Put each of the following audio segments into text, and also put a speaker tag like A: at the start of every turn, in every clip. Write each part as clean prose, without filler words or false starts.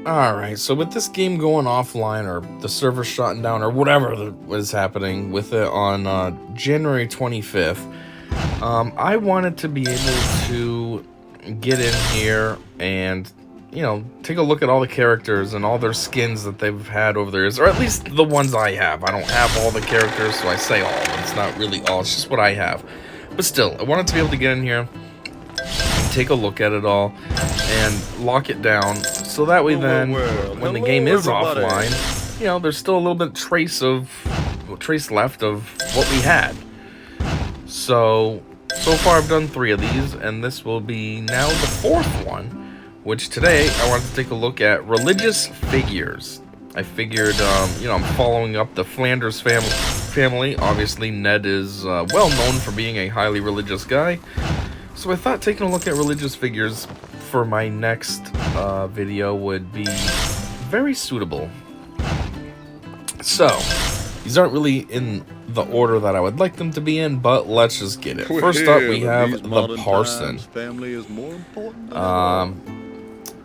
A: Alright, so with this game going offline, or the server shutting down, or whatever was happening with it on January 25th, I wanted to be able to get in here and, take a look at all the characters and all their skins that they've had over the years, or at least the ones I have. I don't have all the characters, so I say all, but it's not really all, it's just what I have. But still, I wanted to be able to get in here, take a look at it all, and lock it down, so that way then, when the game is offline, there's still a little bit trace left of what we had. So far I've done 3 of these, and this will be now the 4th one, which today I wanted to take a look at religious figures. I figured, I'm following up the Flanders family. Obviously, Ned is well known for being a highly religious guy. So I thought taking a look at religious figures for my next video would be very suitable. So, these aren't really in the order that I would like them to be in, but let's just get it. First up, we have the Parson.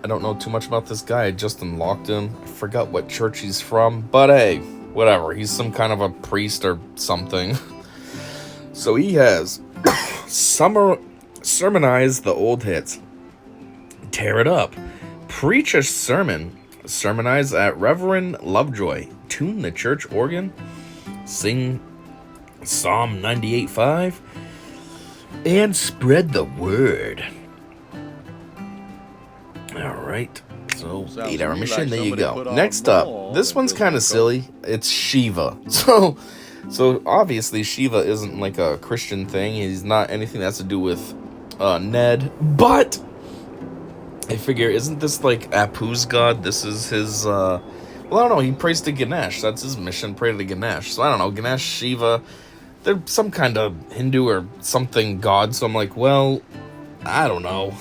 A: I don't know too much about this guy. I just unlocked him. I forgot what church he's from, but hey, whatever. He's some kind of a priest or something. So he has sermonize the old hits, tear it up, preach a sermon, sermonize at Reverend Lovejoy, tune the church organ, sing Psalm 98:5, and spread the word. Alright, so 8-hour mission, there you go. Next up, this one's kind of silly. It's Shiva. So obviously Shiva isn't like a Christian thing. He's not anything that has to do with Ned, but I figure, isn't this like Apu's god? This is his, well, I don't know, he prays to Ganesh. That's his mission, pray to Ganesh. So I don't know, Ganesh, Shiva, they're some kind of Hindu or something god. So I'm like, well, I don't know.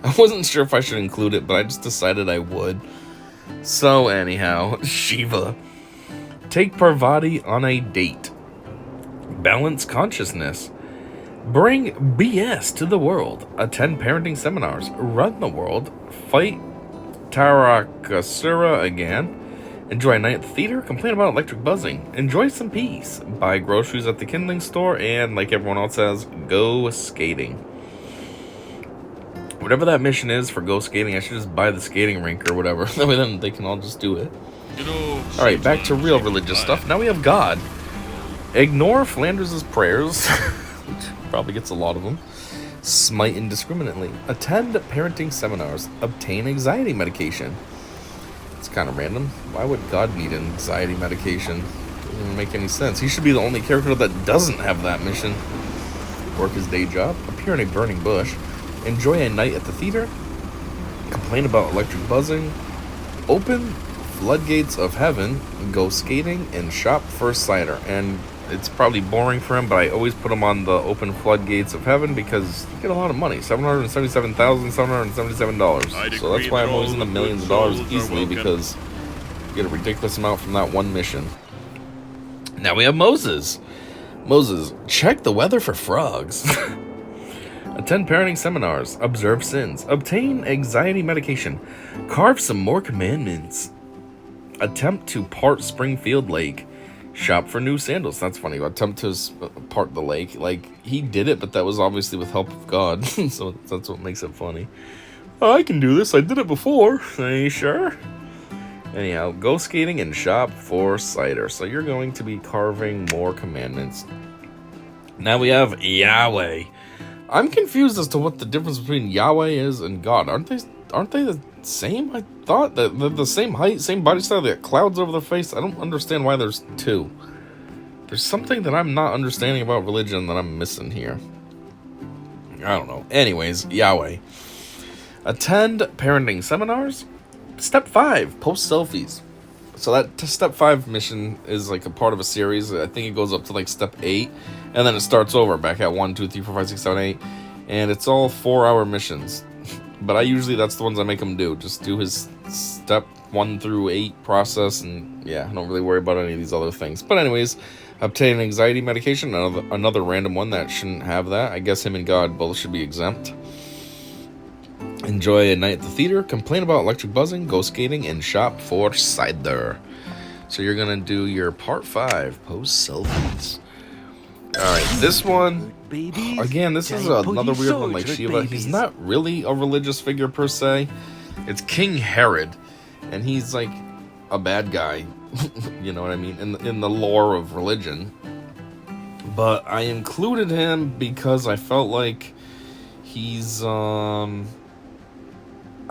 A: I wasn't sure if I should include it, but I just decided I would. So anyhow, Shiva. Take Parvati on a date. Balance consciousness. Bring BS to the world. Attend parenting seminars. Run the world. Fight Tarakasura again. Enjoy a night at the theater. Complain about electric buzzing. Enjoy some peace. Buy groceries at the kindling store. And like everyone else says, go skating. Whatever that mission is for go skating, I should just buy the skating rink or whatever. That way then they can all just do it. Alright, back to real religious stuff. Now we have God. Ignore Flanders' prayers, which probably gets a lot of them. Smite indiscriminately. Attend parenting seminars. Obtain anxiety medication. It's kind of random. Why would God need an anxiety medication? Doesn't make any sense. He should be the only character that doesn't have that mission. Work his day job. Appear in a burning bush. Enjoy a night at the theater. Complain about electric buzzing. Open floodgates of heaven. Go skating and shop for cider. And it's probably boring for him, but I always put him on the open floodgates of heaven because you get a lot of money. $777,777. So that's why I'm always in the millions of dollars easily, because you get a ridiculous amount from that one mission. Now we have Moses. Moses, check the weather for frogs. Attend parenting seminars. Observe sins. Obtain anxiety medication. Carve some more commandments. Attempt to part Springfield Lake. Shop for new sandals. That's funny. Attempt to part the lake. Like, he did it, but that was obviously with help of God. So that's what makes it funny. Oh, I can do this. I did it before. Are you sure? Anyhow, go skating and shop for cider. So you're going to be carving more commandments. Now we have Yahweh. I'm confused as to what the difference between Yahweh is and God. Aren't they the same? I thought that they're the same height, same body style. They got clouds over their face. I don't understand why there's 2. There's something that I'm not understanding about religion that I'm missing here. I don't know. Anyways, Yahweh. Attend parenting seminars. Step 5, post selfies. So that step 5 mission is like a part of a series. I think it goes up to like step 8, and then it starts over back at 1, 2, 3, 4, 5, 6, 7, 8, and it's all 4-hour missions. But that's the ones I make him do. Just do his step 1 through 8 process, and yeah, I don't really worry about any of these other things. But anyways, obtain anxiety medication, another random one that shouldn't have that. I guess him and God both should be exempt. Enjoy a night at the theater, complain about electric buzzing, go skating, and shop for cider. So you're going to do your part 5, post selfies. Alright, this one, again, this is another weird one like Shiva. He's not really a religious figure per se. It's King Herod, and he's like a bad guy, you know what I mean, in the lore of religion. But I included him because I felt like he's, I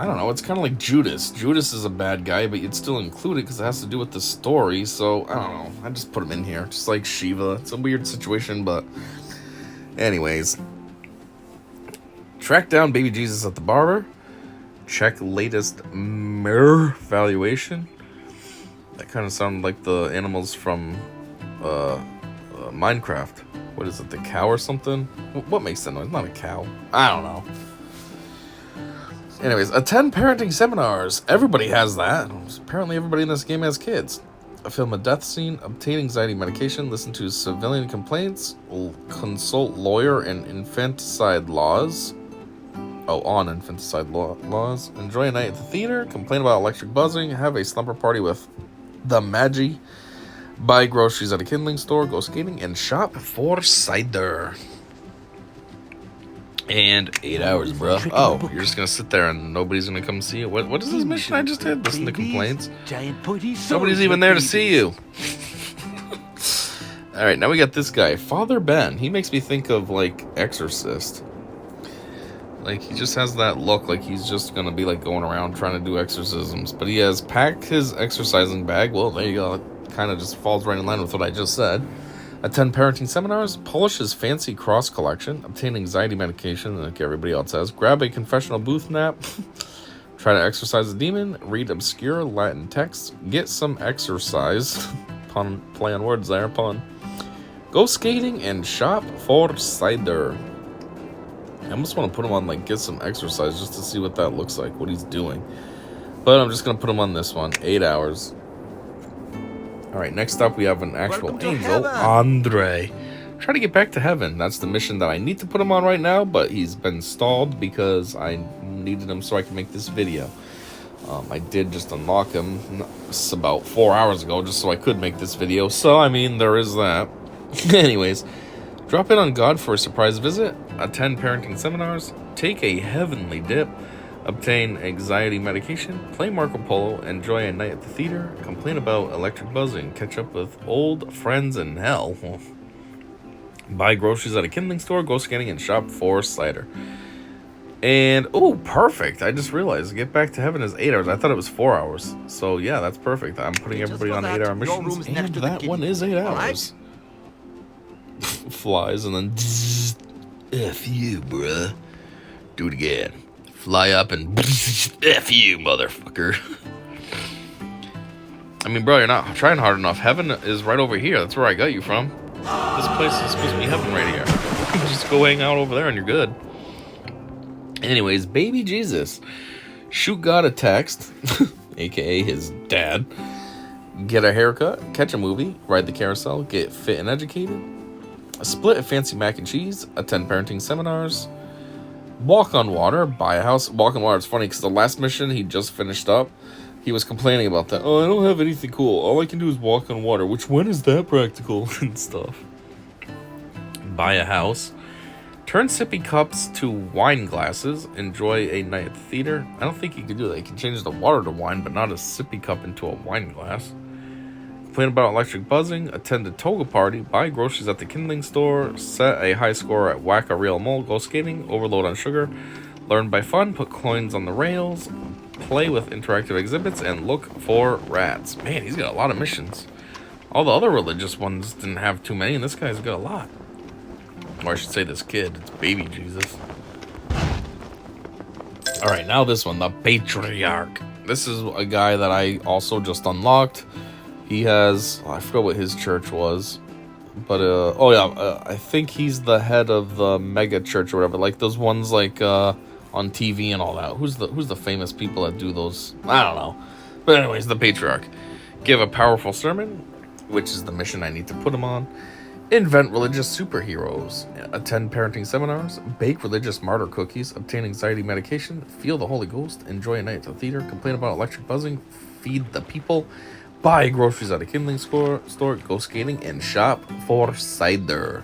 A: don't know, it's kind of like Judas. Judas is a bad guy, but you'd still include it because it has to do with the story. So, I don't know, I just put him in here, just like Shiva. It's a weird situation, but anyways. Track down baby Jesus at the barber. Check latest mirror valuation. That kind of sounded like the animals from Minecraft. What is it, the cow or something? What makes that noise? Not a cow. I don't know. Anyways, attend parenting seminars. Everybody has that. Apparently everybody in this game has kids. Film a death scene, obtain anxiety medication, listen to civilian complaints, consult lawyer and infanticide laws. On infanticide laws. Enjoy a night at the theater, complain about electric buzzing, have a slumber party with the Magi, buy groceries at a kindling store, go skating, and shop for cider. And 8 hours, bro. Oh, you're just gonna sit there and nobody's gonna come see you? What is this mission I just did? Listen to complaints. Nobody's even there to see you. Alright, now we got this guy, Father Ben. He makes me think of, like, Exorcist. Like, he just has that look like he's just gonna be, like, going around trying to do exorcisms. But he has packed his exercising bag. Well, there you go. It kind of just falls right in line with what I just said. Attend parenting seminars, polish his fancy cross collection, obtain anxiety medication like everybody else has, grab a confessional booth nap, try to exorcise a demon, read obscure Latin texts, get some exercise, pun, play on words there, pun, go skating, and shop for cider. I almost want to put him on, like, get some exercise just to see what that looks like, what he's doing. But I'm just going to put him on this one, 8 hours. Alright, next up we have an actual angel, Andre. Try to get back to heaven. That's the mission that I need to put him on right now, but he's been stalled because I needed him so I can make this video. I did just unlock him about 4 hours ago just so I could make this video, so I mean, there is that. Anyways, drop in on God for a surprise visit, attend parenting seminars, take a heavenly dip, obtain anxiety medication, play Marco Polo, enjoy a night at the theater, complain about electric buzzing, catch up with old friends in hell, buy groceries at a kindling store, go skating, and shop for cider. And, oh, perfect. I just realized, get back to heaven is 8 hours. I thought it was 4 hours. So, yeah, that's perfect. I'm putting everybody on 8-hour missions, and that one is 8 hours. Flies, and then, F you, bruh. Do it again. Fly up and F you, motherfucker. I mean, bro, you're not trying hard enough. Heaven is right over here. That's where I got you from. This place is supposed to be heaven right here. Just go hang out over there and you're good. Anyways, baby Jesus. Shoot God a text, aka his dad. Get a haircut, catch a movie, ride the carousel, get fit and educated. Split a fancy mac and cheese, attend parenting seminars. Walk on water, buy a house. Walk on water, it's funny because the last mission he just finished up, he was complaining about that. Oh, I don't have anything cool. All I can do is walk on water. Which when is that practical? And stuff. Buy a house. Turn sippy cups to wine glasses. Enjoy a night at the theater. I don't think you can do that. You can change the water to wine, but not a sippy cup into a wine glass. Complain about electric buzzing, attend a toga party, buy groceries at the kindling store, set a high score at Whack-A-Reel Mall, go skating, overload on sugar, learn by fun, put coins on the rails, play with interactive exhibits, and look for rats. Man, he's got a lot of missions. All the other religious ones didn't have too many, and this guy's got a lot. Or I should say this kid, it's baby Jesus. Alright, now this one, the Patriarch. This is a guy that I also just unlocked. He has, I forgot what his church was, but, I think he's the head of the mega church or whatever, like those ones like, on TV and all that. Who's the famous people that do those? I don't know. But anyways, the Patriarch. Give a powerful sermon, which is the mission I need to put him on. Invent religious superheroes. Attend parenting seminars. Bake religious martyr cookies. Obtain anxiety medication. Feel the Holy Ghost. Enjoy a night at the theater. Complain about electric buzzing. Feed the people. Buy groceries at a kindling store. Go skating and shop for cider.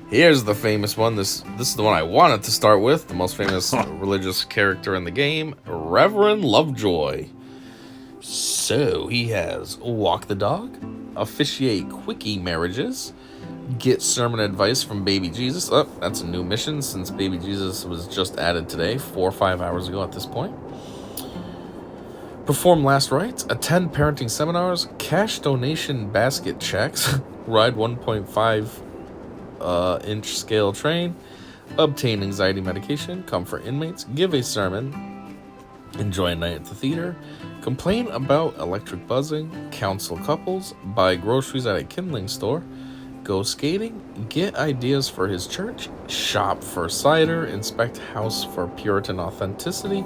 A: Here's the famous one. This is the one I wanted to start with. The most famous religious character in the game, Reverend Lovejoy. So he has walk the dog, officiate quickie marriages, get sermon advice from baby Jesus. Oh, that's a new mission since baby Jesus was just added today, 4 or 5 hours ago at this point. Perform last rites, attend parenting seminars, cash donation basket checks, ride 1.5 inch scale train, obtain anxiety medication, comfort inmates, give a sermon, enjoy a night at the theater, complain about electric buzzing, counsel couples, buy groceries at a kindling store, go skating, get ideas for his church, shop for cider, inspect house for Puritan authenticity,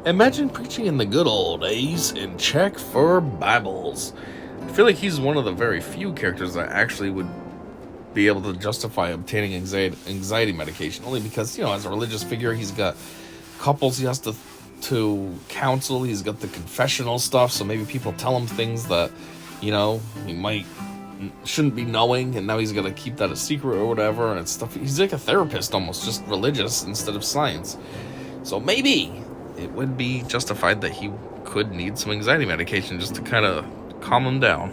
A: imagine preaching in the good old days, and check for Bibles. I feel like he's one of the very few characters that actually would be able to justify obtaining anxiety medication, only because, as a religious figure, he's got couples he has to counsel, he's got the confessional stuff, so maybe people tell him things that, he shouldn't be knowing, and now he's got to keep that a secret or whatever, and it's stuff. He's like a therapist almost, just religious instead of science. So maybe it would be justified that he could need some anxiety medication just to kind of calm him down.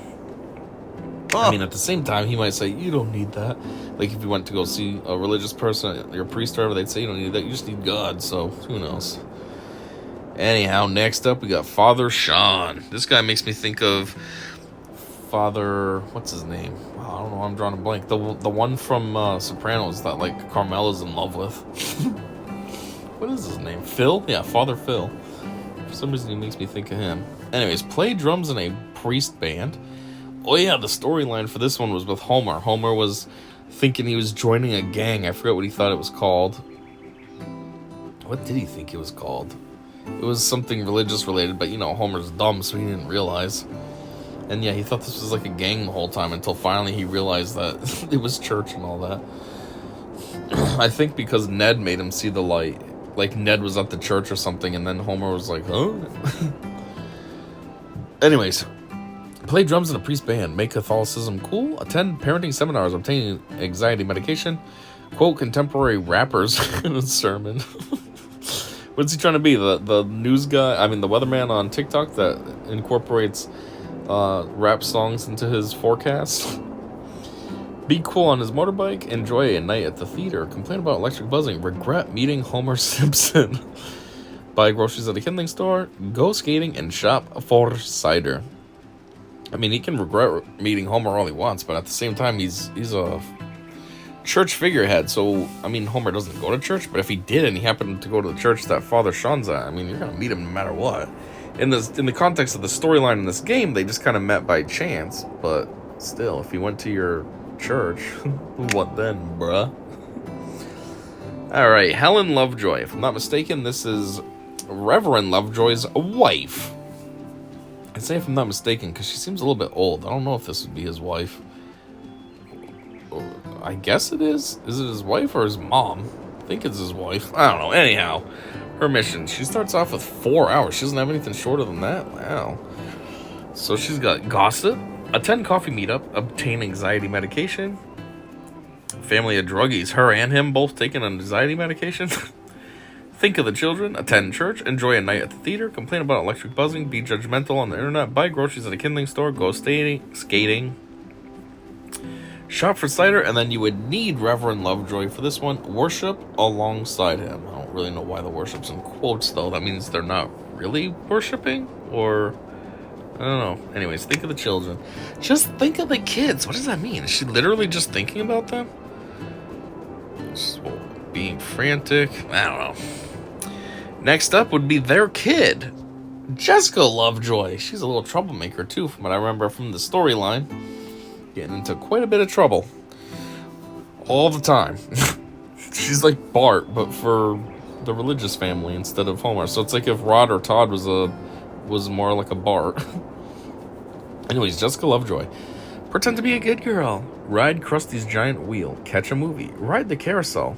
A: I mean, at the same time, he might say, you don't need that. Like, if you went to go see a religious person, your priest or whatever, they'd say, you don't need that, you just need God, so who knows. Anyhow, next up, we got Father Sean. This guy makes me think of Father, what's his name? I don't know, I'm drawing a blank. The one from Sopranos that, Carmela's in love with. What is his name? Phil? Yeah, Father Phil. For some reason, he makes me think of him. Anyways, play drums in a priest band. Oh yeah, the storyline for this one was with Homer. Homer was thinking he was joining a gang. I forget what he thought it was called. What did he think it was called? It was something religious related, but Homer's dumb, so he didn't realize. And yeah, he thought this was like a gang the whole time until finally he realized that it was church and all that. I think because Ned made him see the light. Like Ned was at the church or something, and then Homer was like, huh? Anyways, play drums in a priest band, make Catholicism cool, attend parenting seminars, obtain anxiety medication, quote contemporary rappers in a sermon. What's he trying to be? The news guy? I mean, the weatherman on TikTok that incorporates rap songs into his forecasts? Be cool on his motorbike, enjoy a night at the theater, complain about electric buzzing, regret meeting Homer Simpson, buy groceries at a kindling store, go skating, and shop for cider. I mean, he can regret meeting Homer all he wants, but at the same time, he's a church figurehead, so, I mean, Homer doesn't go to church, but if he did and he happened to go to the church that Father Sean's at, I mean, you're gonna meet him no matter what. In the context of the storyline in this game, they just kind of met by chance, but still, if he went to your church, what then, bruh? Alright, Helen Lovejoy. If I'm not mistaken, this is Reverend Lovejoy's wife. I say if I'm not mistaken, because she seems a little bit old. I don't know if this would be his wife. I guess it is. Is it his wife or his mom? I think it's his wife. I don't know. Anyhow, her mission. She starts off with 4 hours. She doesn't have anything shorter than that. Wow. So she's got gossip, attend coffee meetup, obtain anxiety medication, family of druggies. Her and him both taking anxiety medication. Think of the children, attend church, enjoy a night at the theater, complain about electric buzzing, be judgmental on the internet, buy groceries at a kindling store, go skating, shop for cider, and then you would need Reverend Lovejoy for this one. Worship alongside him. I don't really know why the worship's in quotes, though. That means they're not really worshiping, or I don't know. Anyways, think of the children. Just think of the kids. What does that mean? Is she literally just thinking about them? Just being frantic? I don't know. Next up would be their kid, Jessica Lovejoy. She's a little troublemaker, too, from what I remember from the storyline. Getting into quite a bit of trouble. All the time. She's like Bart, but for the religious family instead of Homer. So it's like if Rod or Todd was more like a Bart. Anyways, Jessica Lovejoy. Pretend to be a good girl. Ride Krusty's giant wheel. Catch a movie. Ride the carousel.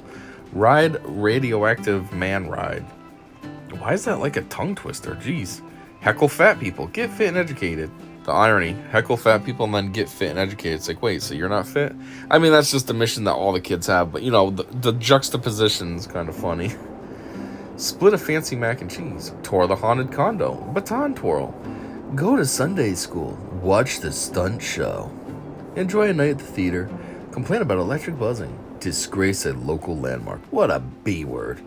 A: Ride radioactive man ride. Why is that like a tongue twister? Jeez. Heckle fat people. Get fit and educated. The irony. Heckle fat people and then get fit and educated. It's like, wait, so you're not fit? I mean, that's just a mission that all the kids have. But, you know, the juxtaposition's kind of funny. Split a fancy mac and cheese. Tour the haunted condo. Baton twirl. Go to Sunday school. Watch the stunt show. Enjoy a night at the theater. Complain about electric buzzing. Disgrace a local landmark. What a B word.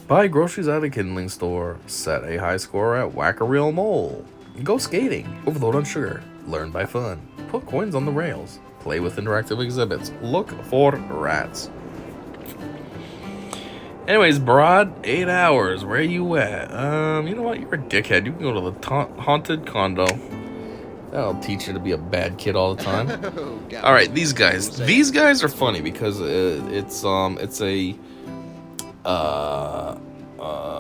A: Buy groceries at a kindling store. Set a high score at Whack-A-Reel Mole. Go skating. Overload on sugar. Learn by fun. Put coins on the rails. Play with interactive exhibits. Look for rats. Anyways, Broad, 8 hours. Where you at? You know what? You're a dickhead. You can go to the haunted condo. That'll teach you to be a bad kid all the time. All right, these guys. These guys are funny because it's a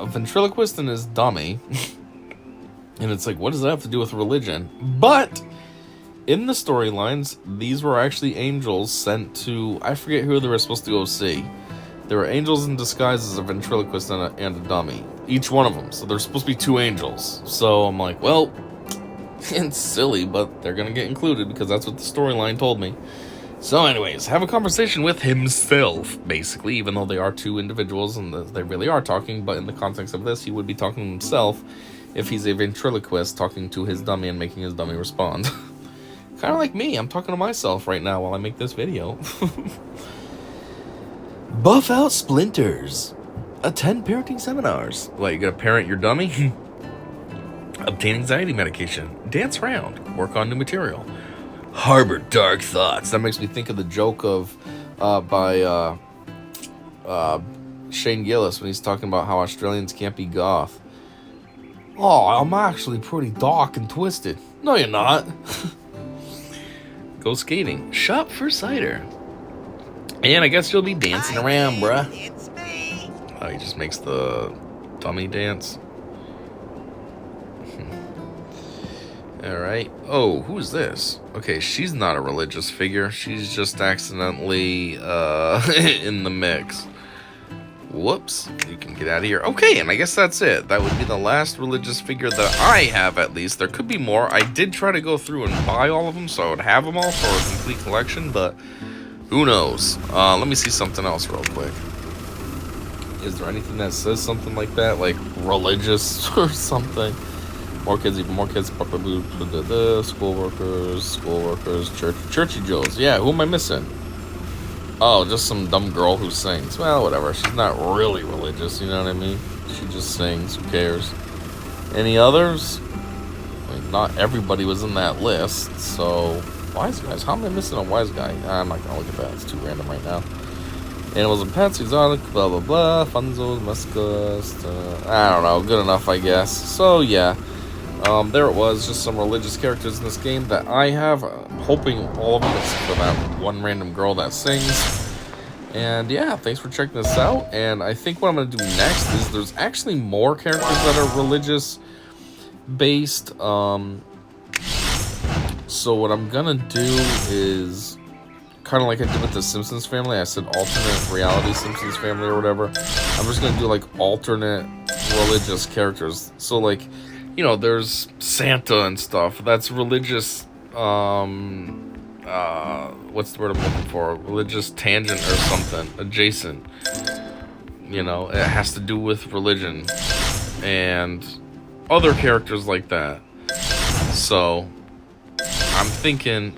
A: ventriloquist and his dummy. And it's like, what does that have to do with religion? But in the storylines, these were actually angels sent to, I forget who they were supposed to go see. There were angels in disguise as a ventriloquist and a dummy. Each one of them. So there's supposed to be 2 angels. So I'm like, well, it's silly, but they're going to get included because that's what the storyline told me. So anyways, have a conversation with himself, basically, even though they are 2 individuals and they really are talking. But in the context of this, he would be talking to himself if he's a ventriloquist talking to his dummy and making his dummy respond. Kind of like me. I'm talking to myself right now while I make this video. Buff out splinters. Attend parenting seminars. What, you gonna parent your dummy? Obtain anxiety medication. Dance around. Work on new material. Harbor dark thoughts. That makes me think of the joke of by Shane Gillis when he's talking about how Australians can't be goth. Oh, I'm actually pretty dark and twisted. No, you're not. Go skating. Shop for cider. And I guess you'll be dancing around, bruh. It's me. Oh, he just makes the dummy dance. Alright. Oh, who's this? Okay, she's not a religious figure. She's just accidentally in the mix. Whoops. You can get out of here. Okay, and I guess that's it. That would be the last religious figure that I have, at least. There could be more. I did try to go through and buy all of them, so I would have them all for a complete collection, but who knows? Let me see something else real quick. Is there anything that says something like that? Like religious or something? More kids, even more kids. School workers, churchy Joes. Yeah, who am I missing? Oh, just some dumb girl who sings. Well, whatever. She's not really religious, you know what I mean? She just sings. Who cares? Any others? I mean, not everybody was in that list, so... Wise guys. How am I missing a wise guy? I'm not gonna look at that. It's too random right now. Animals and pets, exotic, blah, blah, blah. Funzos, muscus. I don't know. Good enough, I guess. So, yeah. There it was. Just some religious characters in this game that I have. Hoping all of them, except for that one random girl that sings. And, yeah. Thanks for checking this out. And I think what I'm going to do next is there's actually more characters that are religious-based. So what I'm gonna do is kind of like I did with the Simpsons family. I said alternate reality Simpsons family or whatever. I'm just gonna do like alternate religious characters. So like, you know, there's Santa and stuff. That's religious. What's the word I'm looking for? Religious tangent or something adjacent. You know, it has to do with religion and other characters like that. So I'm thinking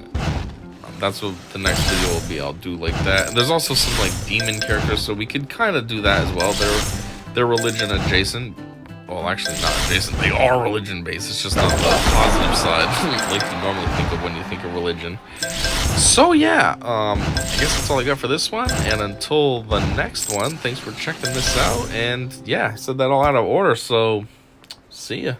A: that's what the next video will be. I'll do like that. And there's also some like demon characters, so we could kind of do that as well. They're religion adjacent. Well, actually not adjacent. They are religion based. It's just not the positive side like you normally think of when you think of religion. So yeah, I guess that's all I got for this one. And until the next one, thanks for checking this out. And yeah, I said that all out of order. So see ya.